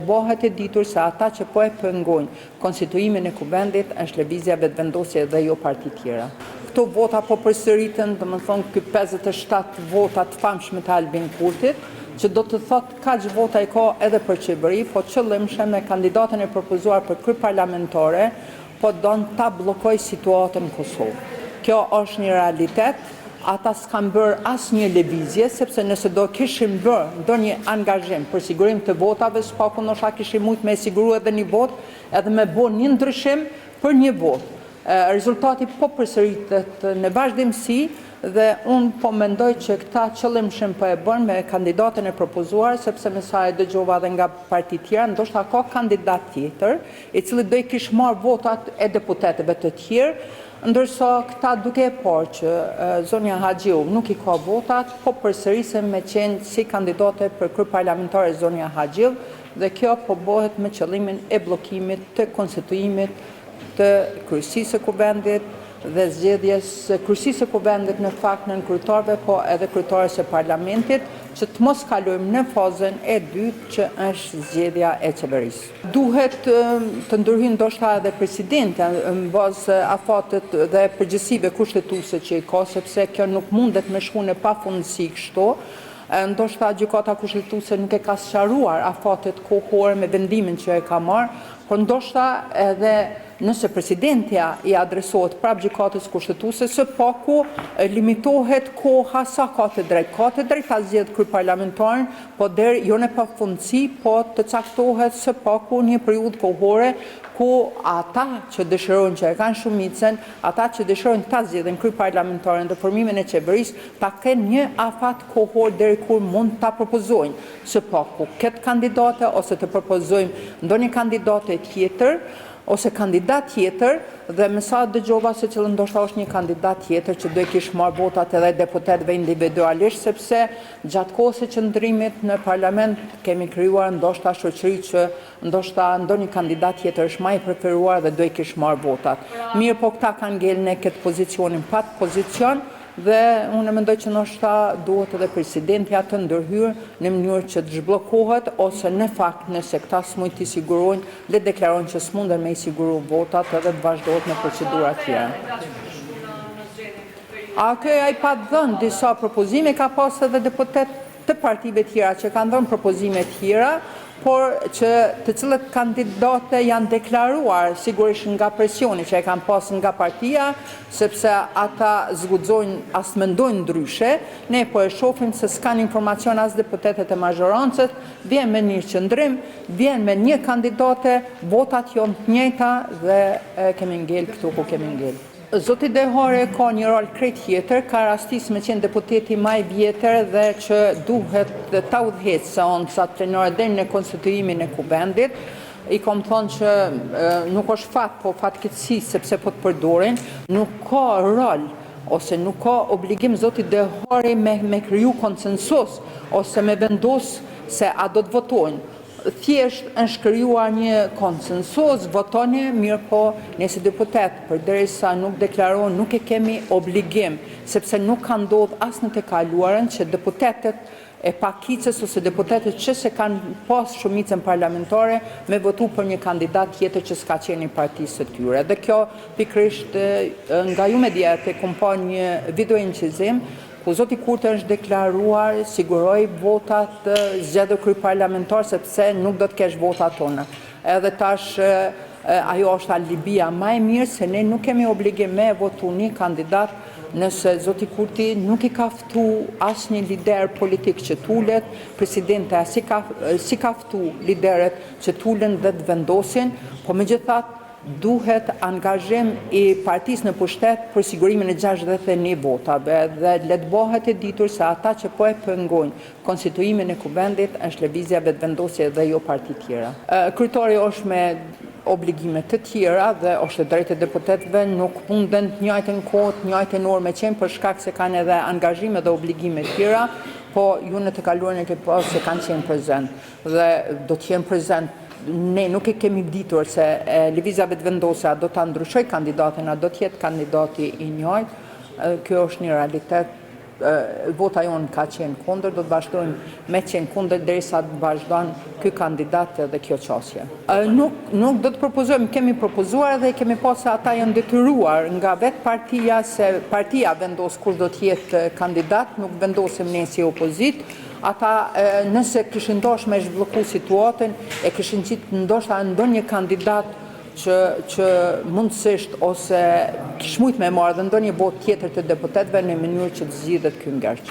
bëhet e ditur se ata që po e pengojnë konstituimin e kuvendit është lëvizja vetëvendosje dhe jo parti tjera. Këto vota po përsëritën, domethënë ky 57 vota të famshme të Albin Kurtit, që do të thotë kaq vota i ka edhe për qeveri, po qëllimshëm me kandidatën e propozuar për kryeparlamentare, po don ta bllokoj situatën në Kosovë. Kjo është një realitet. Ata s'kan bërë asnjë lëvizje, sepse nëse do kishim bërë ndonjë angazhim për sigurim të votave, s'paku ndoshta kishim mujt me siguru edhe një votë edhe me bo një ndryshim për një votë. Rezultati po përsëritet në vazhdimsi dhe unë po mendoj që këta qëllimshëm po e bën me kandidatën e propozuar, sepse me sa e dëgjova edhe nga parti tjera, ndoshta ka kandidat tjetër, i cili do i kishte marrë votat e deputetëve të tjerë, ndërsa këta duke e parë që zonja Haxhiu nuk i ka votat, po përsërisën me qenë si kandidate për kryeparlamentare zonja Haxhiu, dhe kjo po bëhet me qëllimin e bllokimit të konstituimit të kryesisë së kuvendit dhe zgjedhjes kryesisë së kuvendit në fakt në kryetarëve, po edhe kryetares së parlamentit, që të mos kalojmë në fazën e dytë që është zgjedhja e qeverisë. Duhet të ndërhyjë ndoshta edhe presidenti në bazë afatet dhe përgjegjësive kushtetuese që i ka, sepse kjo nuk mundet me shku në pafundësi kështu. Ndoshta gjykata kushtetuese nuk e ka sqaruar afatet kohore me vendimin që e ka marrë, por ndoshta edhe nëse presidentja i adresohet prap gjykatës kushtetuese, së paku limitohet koha sa ka të drejtë. Ka të drejtë ta zgjedhë kryeparlamentarin, po deri jo në pafundësi, po të caktohet së paku një periudhë kohore ku ata që dëshirojnë që e kanë shumicën, ata që dëshirojnë ta zgjedhin kryeparlamentarin dhe formimin e qeverisë, ta kenë një afat kohor deri kur mund ta propozojnë së paku këtë kandidate ose të propozojmë ndonjë kandidate tjetër ose kandidat tjetër, dhe me sa dëgjova se që ndoshta është një kandidat tjetër që do i kishte marrë votat edhe deputetëve individualisht, sepse gjatë kohës së qëndrimit në parlament kemi krijuar ndoshta shoqëri që ndoshta ndonjë kandidat tjetër është më i preferuar dhe do i kishte marrë votat. Mirë, po këta kanë ngel në këtë pozicionin pa pozicion, dhe unë mendoj që ndoshta duhet edhe presidentja të ndërhyrë në mënyrë që të zhbllokohet, ose në fakt nëse këta s'mund t'i sigurojnë, le deklarojnë që s'munden me i siguru votat edhe të vazhdohet në procedura tjera. Ai pa dhënë disa propozime, ka pas edhe deputet të partive tjera që kanë dhënë propozime tjera, por që të cilët kandidate janë deklaruar sigurisht nga presioni që e kanë pas nga partia, sepse ata zguxojnë as mendojnë ndryshe. Ne po e shohim se s'kan informacion as deputetet e mazhorancës, vjen me një qëndrim, vjen me një kandidate, votat janë të njëjta dhe kemi ngel këtu ku kemi ngel. Zoti Dehore ka një rol krejt tjetër, ka rastis me qenë deputeti më i vjetër dhe që duhet ta udhëheqë seancat plenare deri në konstituimin e kuvendit. I kam thonë që nuk është fat, po fatkeqësi sepse po të përdorin, nuk ka rol ose nuk ka obligim zoti Dehore me kriju konsensus ose me vendos se a do të votojnë. Thjesht është krijuar një konsensus, votoni, mirë po nëse deputet përderisa nuk deklarohen, nuk e kemi obligim, sepse nuk ka ndodhur as në të kaluarën që deputetët e pakicës ose deputetët që se kanë pas shumicën parlamentare me votu për një kandidat tjetër që s'ka qenë i partisë së tyre. Dhe kjo pikërisht nga ju media e kam pa një video incizim ku zoti Kurti është deklaruar siguroi votat zgjedhur kryeparlamentar sepse nuk do të kesh votat tona. Edhe tash ajo është alibia më e mirë se ne nuk kemi obligim me votu një kandidat nëse zoti Kurti nuk i ka ftu asnjë lider politik që tulet, presidente si ka ftu lideret që tulen dhe të vendosin, po megjithatë duhet angazhim i partisë në pushtet për sigurimin e 61 votave dhe le të bëhet e ditur se ata që po e pengojnë konstituimin e kuvendit është lëvizja vetëvendosje dhe jo parti tjera. Kryetari është me obligime të tjera dhe është e drejtë e deputetëve, nuk munden të njëjtën kohë, të njëjtën orë me qenë për shkak se kanë edhe angazhime dhe obligime tjera, po ju në të kaluarën e këtë pas se kanë qenë prezent dhe do të jenë prezent. Ne nuk e kemi ditur se lëvizja vetëvendosja do ta ndryshoj kandidatin, a do të jetë kandidati i njëjtë. Kjo është një realitet vota jonë ka qenë kundër, do të vazhdojmë me qenë kundër derisa të vazhdon ky kandidat dhe kjo qasje. Nuk do të propozojmë, kemi propozuar dhe kemi pasur se ata janë detyruar nga vetë partia, se partia vendos kush do të jetë kandidat, nuk vendosim ne si opozit. Ata nëse kishin dosh me zhblloku situatën, e kishin qitë ndoshta ndonjë kandidat që mundësisht ose kishmujt me marrë dhe ndonjë votë tjetër të deputetëve në mënyrë që të zgjidhet ky ngjarje.